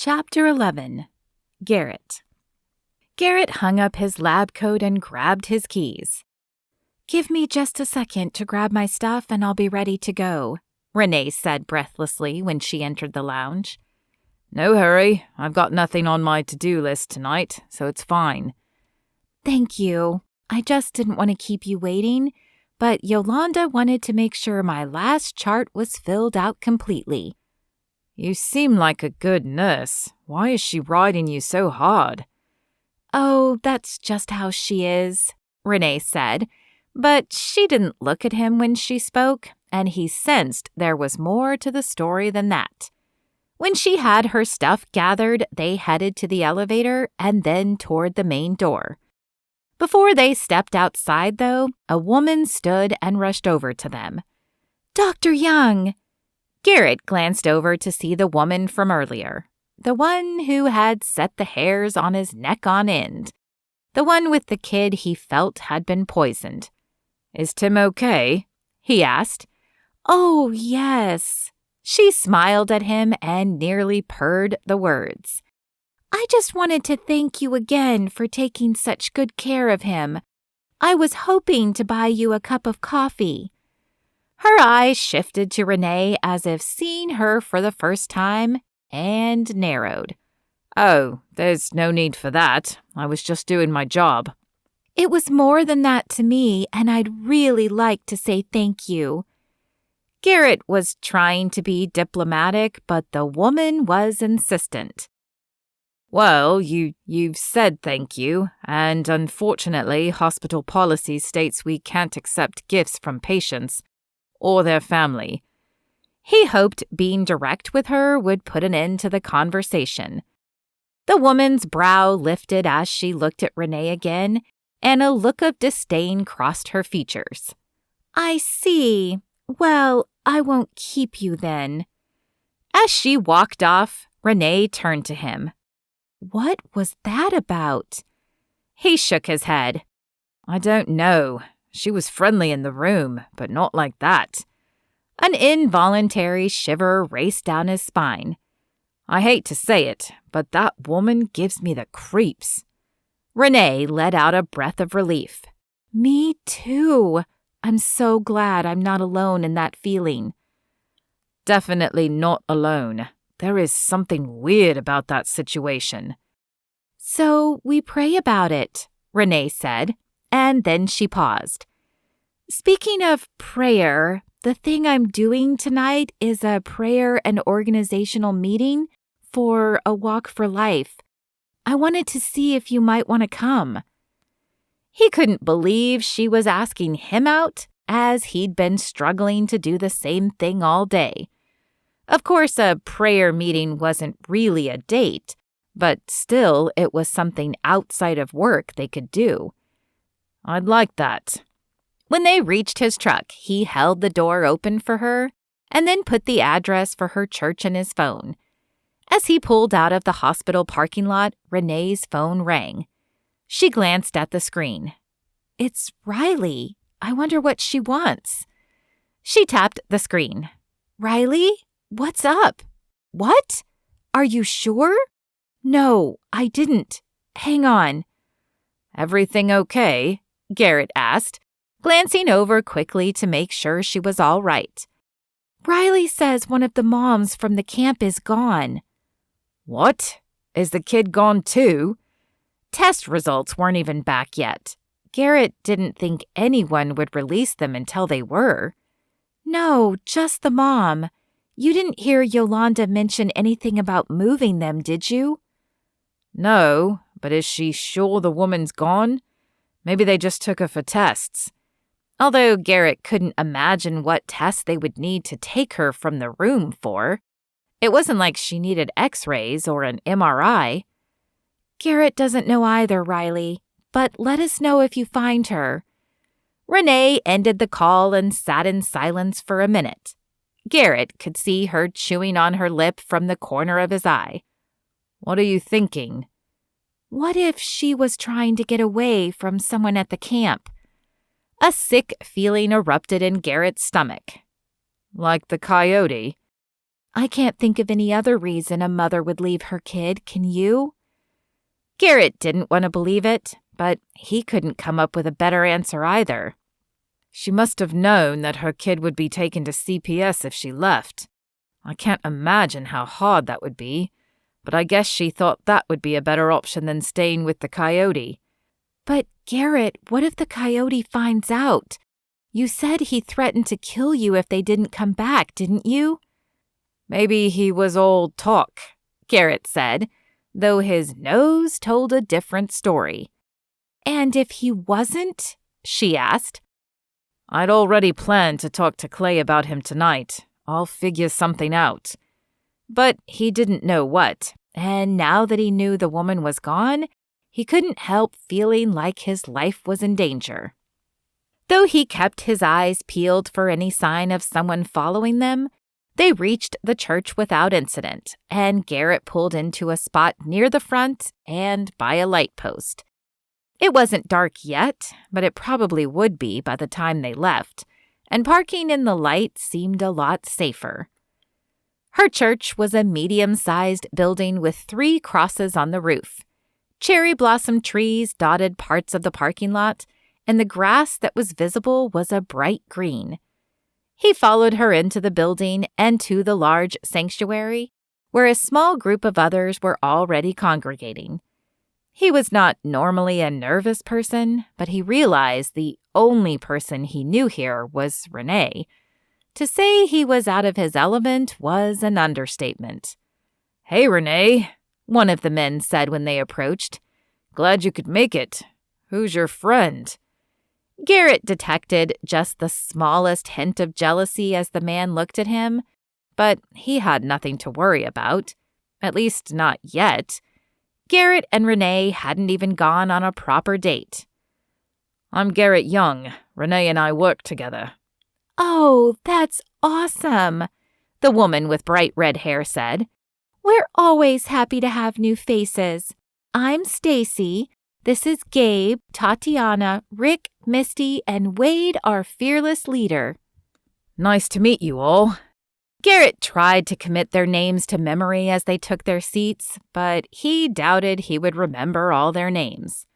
Chapter 11. Garrett. Garrett hung up his lab coat and grabbed his keys. "Give me just a second to grab my stuff and I'll be ready to go," Renee said breathlessly when she entered the lounge. "No hurry. I've got nothing on my to-do list tonight, so it's fine." "Thank you. I just didn't want to keep you waiting, but Yolanda wanted to make sure my last chart was filled out completely." "You seem like a good nurse. Why is she riding you so hard?" "Oh, that's just how she is," Renee said, but she didn't look at him when she spoke, and he sensed there was more to the story than that. When she had her stuff gathered, they headed to the elevator and then toward the main door. Before they stepped outside, though, a woman stood and rushed over to them. "Dr. Young!" Garrett glanced over to see the woman from earlier, the one who had set the hairs on his neck on end, the one with the kid he felt had been poisoned. "Is Tim okay?" he asked. "Oh, yes." She smiled at him and nearly purred the words. "I just wanted to thank you again for taking such good care of him. I was hoping to buy you a cup of coffee." Her eyes shifted to Renee as if seeing her for the first time and narrowed. "Oh, there's no need for that. I was just doing my job." "It was more than that to me, and I'd really like to say thank you." Garrett was trying to be diplomatic, but the woman was insistent. "Well, you've said thank you, and unfortunately, hospital policy states we can't accept gifts from patients or their family." He hoped being direct with her would put an end to the conversation. The woman's brow lifted as she looked at Renee again, and a look of disdain crossed her features. "I see. Well, I won't keep you then." As she walked off, Renee turned to him. "What was that about?" He shook his head. "I don't know. She was friendly in the room, but not like that." An involuntary shiver raced down his spine. "I hate to say it, but that woman gives me the creeps." Renee let out a breath of relief. "Me too. I'm so glad I'm not alone in that feeling." "Definitely not alone. There is something weird about that situation." "So we pray about it," Renee said, and then she paused. "Speaking of prayer, the thing I'm doing tonight is a prayer and organizational meeting for a Walk for Life. I wanted to see if you might want to come." He couldn't believe she was asking him out, as he'd been struggling to do the same thing all day. Of course, a prayer meeting wasn't really a date, but still it was something outside of work they could do. "I'd like that." When they reached his truck, he held the door open for her and then put the address for her church in his phone. As he pulled out of the hospital parking lot, Renee's phone rang. She glanced at the screen. "It's Riley. I wonder what she wants." She tapped the screen. "Riley? What's up?" "What? Are you sure?" "No, I didn't. Hang on." "Everything okay?" Garrett asked, glancing over quickly to make sure she was all right. "Riley says one of the moms from the camp is gone." "What? Is the kid gone too?" Test results weren't even back yet. Garrett didn't think anyone would release them until they were. "No, just the mom. You didn't hear Yolanda mention anything about moving them, did you?" "No, but is she sure the woman's gone? Maybe they just took her for tests." Although Garrett couldn't imagine what tests they would need to take her from the room for. It wasn't like she needed x-rays or an MRI. "Garrett doesn't know either, Riley, but let us know if you find her." Renee ended the call and sat in silence for a minute. Garrett could see her chewing on her lip from the corner of his eye. "What are you thinking?" "What if she was trying to get away from someone at the camp?" A sick feeling erupted in Garrett's stomach. "Like the coyote?" I can't think of any other reason a mother would leave her kid, can you? Garrett didn't want to believe it, but he couldn't come up with a better answer either. She must have known that her kid would be taken to CPS if she left. I can't imagine how hard that would be, but I guess she thought that would be a better option than staying with the coyote. But, Garrett, what if the coyote finds out? You said he threatened to kill you if they didn't come back, didn't you? Maybe he was all talk, Garrett said, though his nose told a different story. And if he wasn't? She asked. I'd already planned to talk to Clay about him tonight. I'll figure something out. But he didn't know what, and now that he knew the woman was gone, he couldn't help feeling like his life was in danger. Though he kept his eyes peeled for any sign of someone following them, they reached the church without incident, and Garrett pulled into a spot near the front and by a light post. It wasn't dark yet, but it probably would be by the time they left, and parking in the light seemed a lot safer. Her church was a medium-sized building with 3 crosses on the roof. Cherry blossom trees dotted parts of the parking lot, and the grass that was visible was a bright green. He followed her into the building and to the large sanctuary, where a small group of others were already congregating. He was not normally a nervous person, but he realized the only person he knew here was Renee. To say he was out of his element was an understatement. "Hey, Renee," one of the men said when they approached. "Glad you could make it. Who's your friend?" Garrett detected just the smallest hint of jealousy as the man looked at him, but he had nothing to worry about. At least not yet. Garrett and Renee hadn't even gone on a proper date. "I'm Garrett Young. Renee and I work together." "Oh, that's awesome," the woman with bright red hair said. "We're always happy to have new faces. I'm Stacy. This is Gabe, Tatiana, Rick, Misty, and Wade, our fearless leader." "Nice to meet you all." Garrett tried to commit their names to memory as they took their seats, but he doubted he would remember all their names.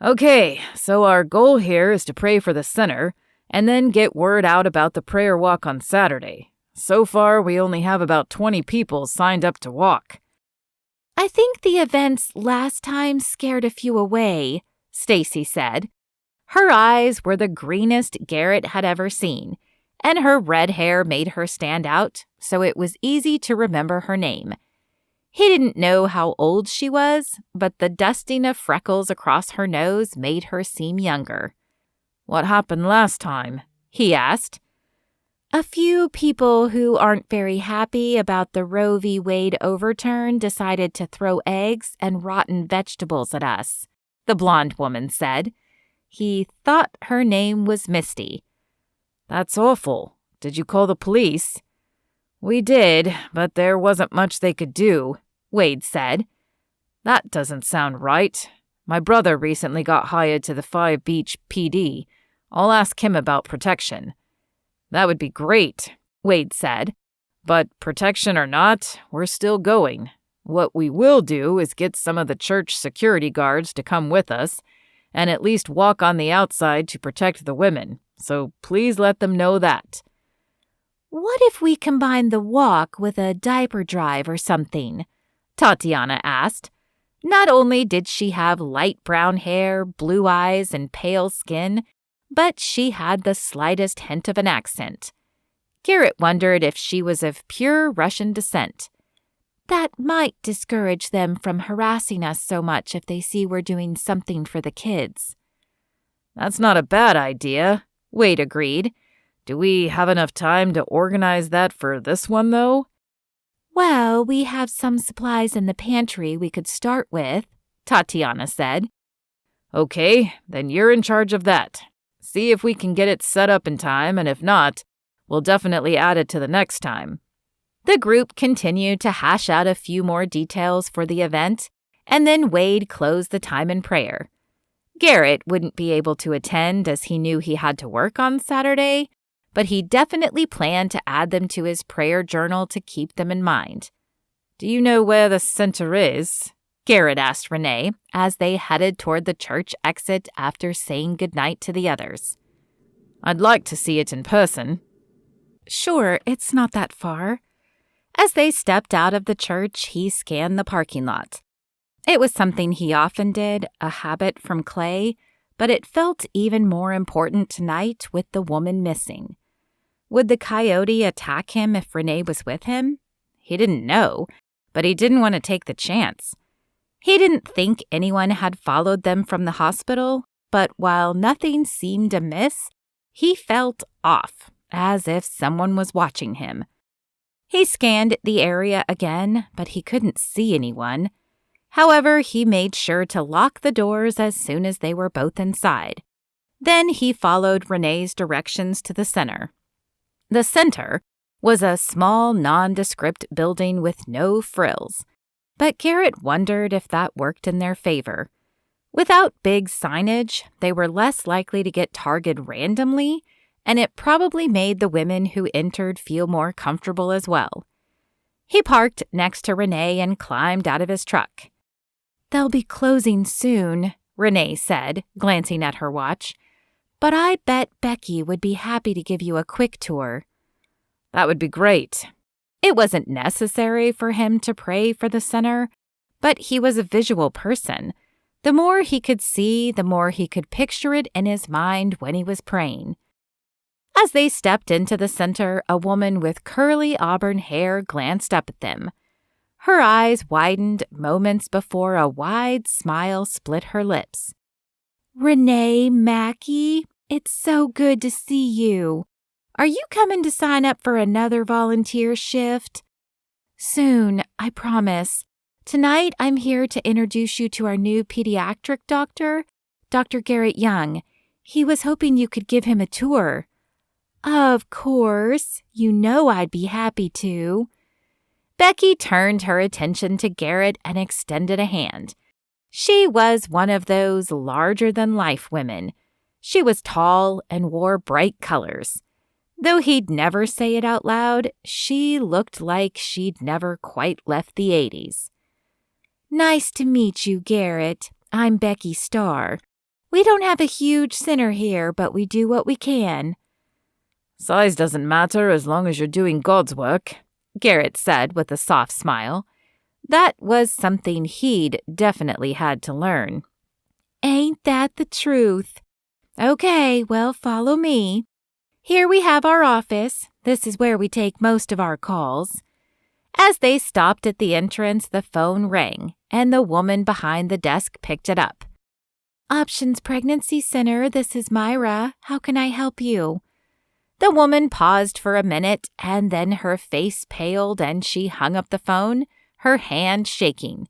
"Okay, so our goal here is to pray for the center, and then get word out about the prayer walk on Saturday. So far, we only have about 20 people signed up to walk." "I think the events last time scared a few away," Stacy said. Her eyes were the greenest Garrett had ever seen, and her red hair made her stand out, so it was easy to remember her name. He didn't know how old she was, but the dusting of freckles across her nose made her seem younger. "What happened last time?" he asked. "A few people who aren't very happy about the Roe v. Wade overturn decided to throw eggs and rotten vegetables at us," the blonde woman said. He thought her name was Misty. "That's awful. Did you call the police?" "We did, but there wasn't much they could do," Wade said. "That doesn't sound right. My brother recently got hired to the 5 Beach PD. I'll ask him about protection." "That would be great," Wade said. "But protection or not, we're still going. What we will do is get some of the church security guards to come with us and at least walk on the outside to protect the women, so please let them know that." "What if we combine the walk with a diaper drive or something?" Tatiana asked. Not only did she have light brown hair, blue eyes, and pale skin, but she had the slightest hint of an accent. Garrett wondered if she was of pure Russian descent. "That might discourage them from harassing us so much if they see we're doing something for the kids." "That's not a bad idea," Wade agreed. "Do we have enough time to organize that for this one, though?" "Well, we have some supplies in the pantry we could start with," Tatiana said. "Okay, then you're in charge of that. See if we can get it set up in time, and if not, we'll definitely add it to the next time." The group continued to hash out a few more details for the event, and then Wade closed the time in prayer. Garrett wouldn't be able to attend as he knew he had to work on Saturday, but he definitely planned to add them to his prayer journal to keep them in mind. Do you know where the center is? Garrett asked Renee as they headed toward the church exit after saying goodnight to the others. I'd like to see it in person. Sure, it's not that far. As they stepped out of the church, he scanned the parking lot. It was something he often did, a habit from Clay, but it felt even more important tonight with the woman missing. Would the coyote attack him if Renee was with him? He didn't know, but he didn't want to take the chance. He didn't think anyone had followed them from the hospital, but while nothing seemed amiss, he felt off, as if someone was watching him. He scanned the area again, but he couldn't see anyone. However, he made sure to lock the doors as soon as they were both inside. Then he followed Renee's directions to the center. The center was a small, nondescript building with no frills, but Garrett wondered if that worked in their favor. Without big signage, they were less likely to get targeted randomly, and it probably made the women who entered feel more comfortable as well. He parked next to Renee and climbed out of his truck. "They'll be closing soon," Renee said, glancing at her watch. "But I bet Becky would be happy to give you a quick tour." That would be great. It wasn't necessary for him to pray for the center, but he was a visual person. The more he could see, the more he could picture it in his mind when he was praying. As they stepped into the center, a woman with curly auburn hair glanced up at them. Her eyes widened moments before a wide smile split her lips. "Renee Mackey, it's so good to see you. Are you coming to sign up for another volunteer shift?" "Soon, I promise. Tonight I'm here to introduce you to our new pediatric doctor, Dr. Garrett Young. He was hoping you could give him a tour." "Of course. You know I'd be happy to." Becky turned her attention to Garrett and extended a hand. She was one of those larger-than-life women. She was tall and wore bright colors. Though he'd never say it out loud, she looked like she'd never quite left the 80s. "Nice to meet you, Garrett. I'm Becky Starr. We don't have a huge center here, but we do what we can." "Size doesn't matter as long as you're doing God's work," Garrett said with a soft smile. That was something he'd definitely had to learn. "Ain't that the truth? Okay, well, follow me. Here we have our office. This is where we take most of our calls." As they stopped at the entrance, the phone rang, and the woman behind the desk picked it up. "Options Pregnancy Center, this is Myra. How can I help you?" The woman paused for a minute, and then her face paled and she hung up the phone, her hand shaking.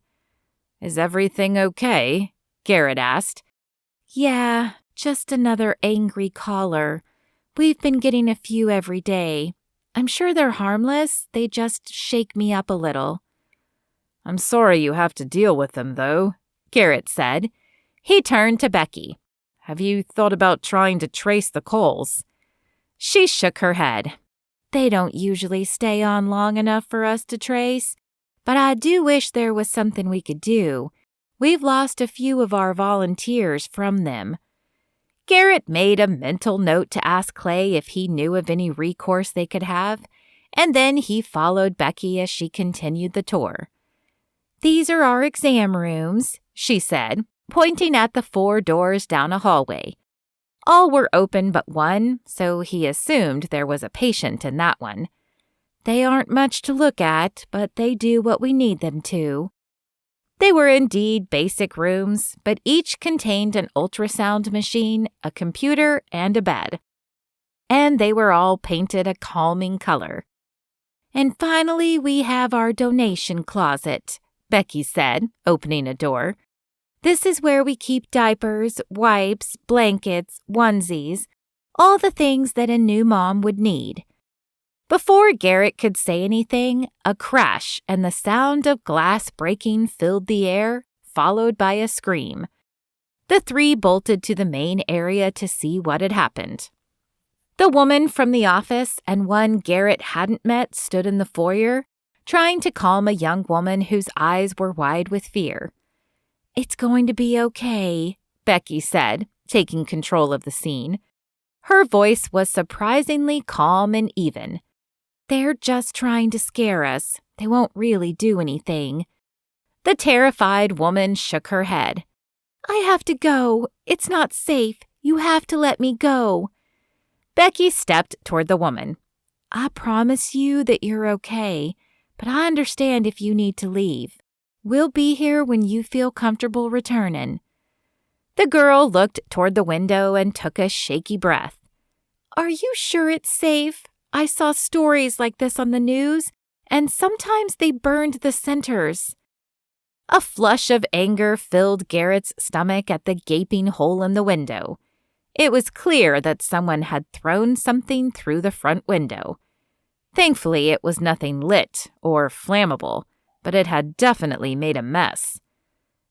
"Is everything okay?" Garrett asked. "Yeah, just another angry caller. We've been getting a few every day. I'm sure they're harmless, they just shake me up a little." "I'm sorry you have to deal with them, though," Garrett said. He turned to Becky. "Have you thought about trying to trace the calls?" She shook her head. "They don't usually stay on long enough for us to trace, but I do wish there was something we could do. We've lost a few of our volunteers from them." Garrett made a mental note to ask Clay if he knew of any recourse they could have, and then he followed Becky as she continued the tour. "These are our exam rooms," she said, pointing at the 4 doors down a hallway. All were open but one, so he assumed there was a patient in that one. "They aren't much to look at, but they do what we need them to." They were indeed basic rooms, but each contained an ultrasound machine, a computer, and a bed. And they were all painted a calming color. "And finally, we have our donation closet," Becky said, opening a door. "This is where we keep diapers, wipes, blankets, onesies, all the things that a new mom would need." Before Garrett could say anything, a crash and the sound of glass breaking filled the air, followed by a scream. The 3 bolted to the main area to see what had happened. The woman from the office and one Garrett hadn't met stood in the foyer, trying to calm a young woman whose eyes were wide with fear. "It's going to be okay," Becky said, taking control of the scene. Her voice was surprisingly calm and even. "They're just trying to scare us. They won't really do anything." The terrified woman shook her head. "I have to go. It's not safe. You have to let me go." Becky stepped toward the woman. "I promise you that you're okay, but I understand if you need to leave. We'll be here when you feel comfortable returning." The girl looked toward the window and took a shaky breath. "Are you sure it's safe? I saw stories like this on the news, and sometimes they burned the centers." A flush of anger filled Garrett's stomach at the gaping hole in the window. It was clear that someone had thrown something through the front window. Thankfully, it was nothing lit or flammable, but it had definitely made a mess.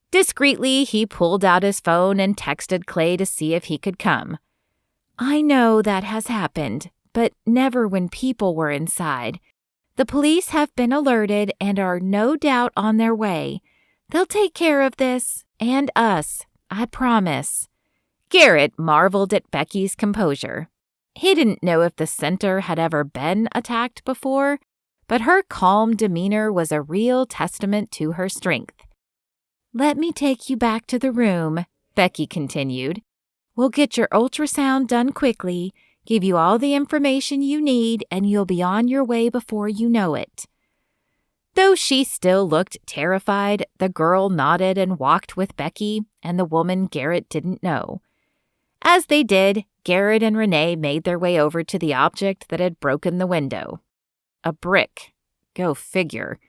Discreetly, he pulled out his phone and texted Clay to see if he could come. "I know that has happened, but never when people were inside. The police have been alerted and are no doubt on their way. They'll take care of this, and us, I promise." Garrett marveled at Becky's composure. He didn't know if the center had ever been attacked before, but her calm demeanor was a real testament to her strength. "Let me take you back to the room," Becky continued. "We'll get your ultrasound done quickly, give you all the information you need, and you'll be on your way before you know it." Though she still looked terrified, the girl nodded and walked with Becky and the woman Garrett didn't know. As they did, Garrett and Renee made their way over to the object that had broken the window. A brick. Go figure.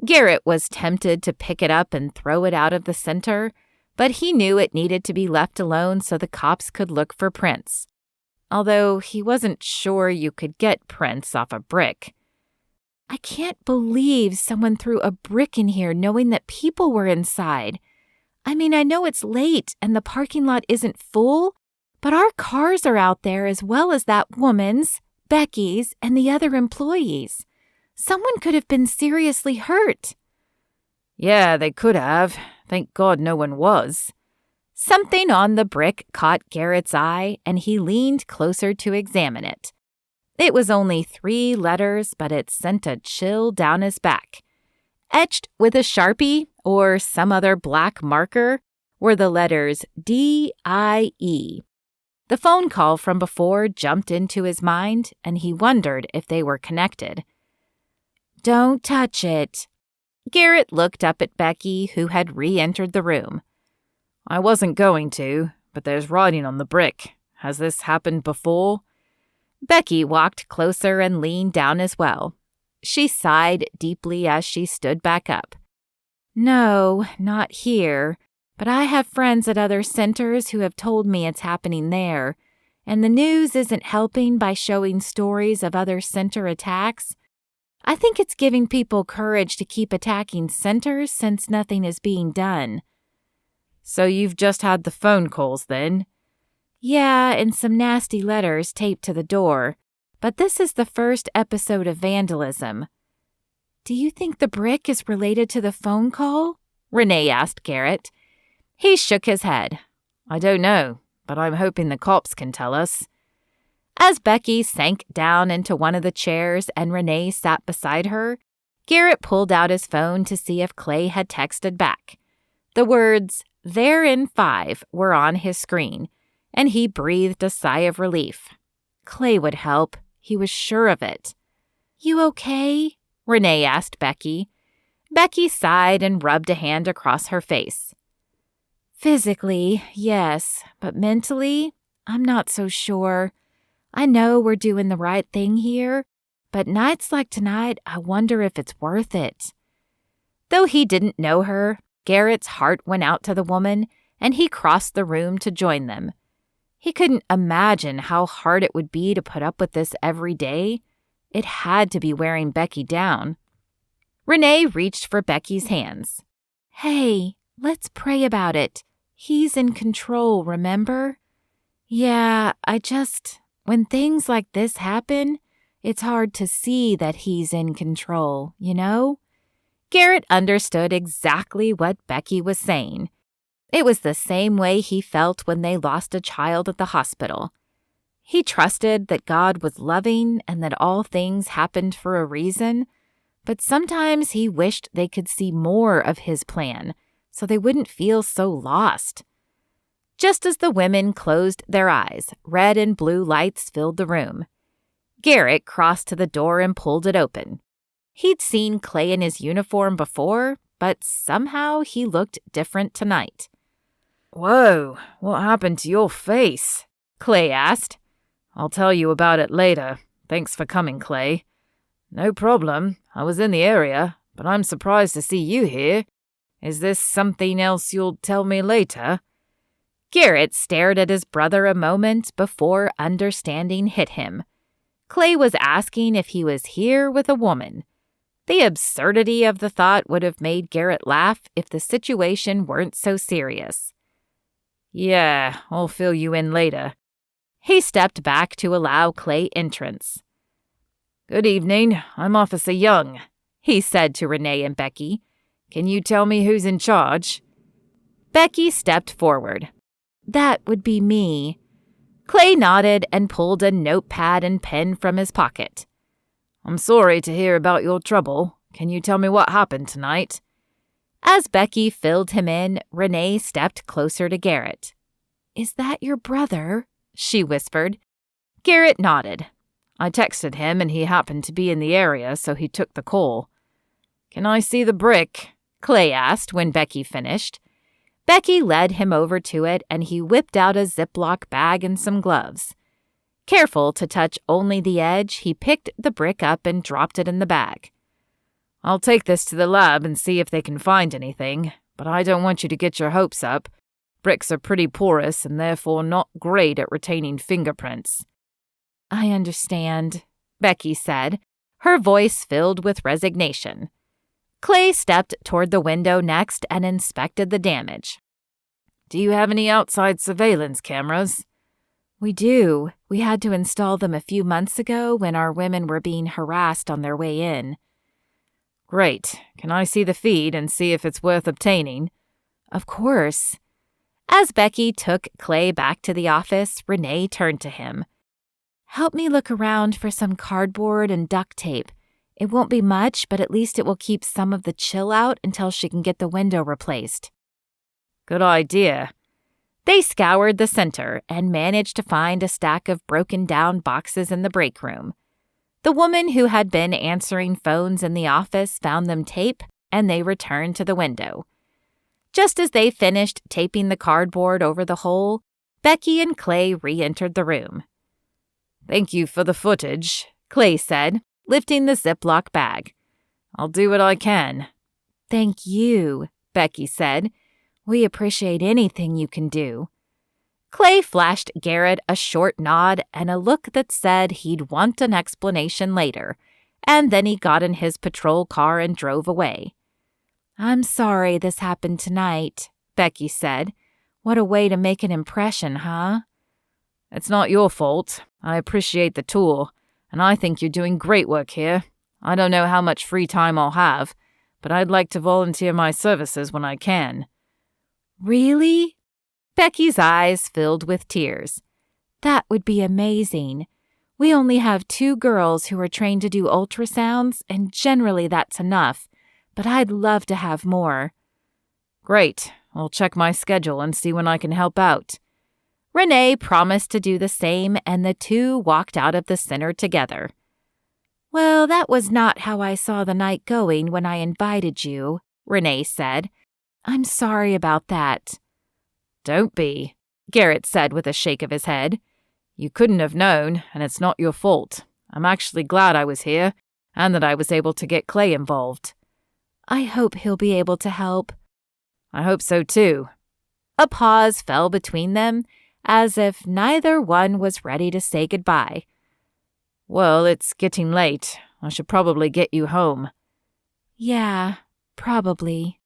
Garrett was tempted to pick it up and throw it out of the center, but he knew it needed to be left alone so the cops could look for prints. Although he wasn't sure you could get prints off a brick. "I can't believe someone threw a brick in here knowing that people were inside. I mean, I know it's late and the parking lot isn't full, but our cars are out there as well as that woman's, Becky's, and the other employees. Someone could have been seriously hurt." "Yeah, they could have. Thank God no one was." Something on the brick caught Garrett's eye, and he leaned closer to examine it. It was only 3 letters, but it sent a chill down his back. Etched with a Sharpie or some other black marker were the letters D-I-E. The phone call from before jumped into his mind, and he wondered if they were connected. "Don't touch it." Garrett looked up at Becky, who had re-entered the room. "I wasn't going to, but there's writing on the brick. Has this happened before?" Becky walked closer and leaned down as well. She sighed deeply as she stood back up. "No, not here, but I have friends at other centers who have told me it's happening there, and the news isn't helping by showing stories of other center attacks. I think it's giving people courage to keep attacking centers since nothing is being done." "So you've just had the phone calls then?" "Yeah, and some nasty letters taped to the door. But this is the first episode of vandalism." "Do you think the brick is related to the phone call?" Renee asked Garrett. He shook his head. "I don't know, but I'm hoping the cops can tell us." As Becky sank down into one of the chairs and Renee sat beside her, Garrett pulled out his phone to see if Clay had texted back. The words, "They're in 5" were on his screen, and he breathed a sigh of relief. Clay would help. He was sure of it. "You okay?" Renee asked Becky. Becky sighed and rubbed a hand across her face. "Physically, yes, but mentally, I'm not so sure. I know we're doing the right thing here, but nights like tonight, I wonder if it's worth it." Though he didn't know her, Garrett's heart went out to the woman, and he crossed the room to join them. He couldn't imagine how hard it would be to put up with this every day. It had to be wearing Becky down. Renee reached for Becky's hands. "Hey, let's pray about it. He's in control, remember?" "Yeah, When things like this happen, it's hard to see that he's in control, you know? Garrett understood exactly what Becky was saying. It was the same way he felt when they lost a child at the hospital. He trusted that God was loving and that all things happened for a reason, but sometimes he wished they could see more of his plan so they wouldn't feel so lost. Just as the women closed their eyes, red and blue lights filled the room. Garrett crossed to the door and pulled it open. He'd seen Clay in his uniform before, but somehow he looked different tonight. "Whoa, what happened to your face?" Clay asked. "I'll tell you about it later. Thanks for coming, Clay." "No problem. I was in the area, but I'm surprised to see you here. Is this something else you'll tell me later?" Garrett stared at his brother a moment before understanding hit him. Clay was asking if he was here with a woman. The absurdity of the thought would have made Garrett laugh if the situation weren't so serious. "Yeah, I'll fill you in later." He stepped back to allow Clay entrance. "Good evening, I'm Officer Young," he said to Renee and Becky. "Can you tell me who's in charge?" Becky stepped forward. "That would be me." Clay nodded and pulled a notepad and pen from his pocket. "I'm sorry to hear about your trouble. Can you tell me what happened tonight?" As Becky filled him in, Renee stepped closer to Garrett. "Is that your brother?" she whispered. Garrett nodded. "I texted him and he happened to be in the area, so he took the call." "Can I see the brick?" Clay asked when Becky finished. Becky led him over to it and he whipped out a Ziploc bag and some gloves. Careful to touch only the edge, he picked the brick up and dropped it in the bag. "I'll take this to the lab and see if they can find anything, but I don't want you to get your hopes up. Bricks are pretty porous and therefore not great at retaining fingerprints." "I understand," Becky said, her voice filled with resignation. Clay stepped toward the window next and inspected the damage. "Do you have any outside surveillance cameras?" "We do. We had to install them a few months ago when our women were being harassed on their way in." "Great. Can I see the feed and see if it's worth obtaining?" "Of course." As Becky took Clay back to the office, Renee turned to him. "Help me look around for some cardboard and duct tape. It won't be much, but at least it will keep some of the chill out until she can get the window replaced." "Good idea." They scoured the center and managed to find a stack of broken-down boxes in the break room. The woman who had been answering phones in the office found them tape, and they returned to the window. Just as they finished taping the cardboard over the hole, Becky and Clay re-entered the room. "Thank you for the footage," Clay said, lifting the Ziploc bag. "I'll do what I can." "Thank you," Becky said. "We appreciate anything you can do." Clay flashed Garrett a short nod and a look that said he'd want an explanation later, and then he got in his patrol car and drove away. "I'm sorry this happened tonight," Becky said. "What a way to make an impression, huh?" "It's not your fault. I appreciate the tour, and I think you're doing great work here. I don't know how much free time I'll have, but I'd like to volunteer my services when I can." "Really?" Becky's eyes filled with tears. "That would be amazing. We only have 2 girls who are trained to do ultrasounds, and generally that's enough, but I'd love to have more." "Great. I'll check my schedule and see when I can help out." Renee promised to do the same, and the 2 walked out of the center together. "Well, that was not how I saw the night going when I invited you," Renee said. "I'm sorry about that." "Don't be," Garrett said with a shake of his head. "You couldn't have known, and it's not your fault. I'm actually glad I was here, and that I was able to get Clay involved." "I hope he'll be able to help." "I hope so too." A pause fell between them, as if neither one was ready to say goodbye. "Well, it's getting late. I should probably get you home." "Yeah, probably."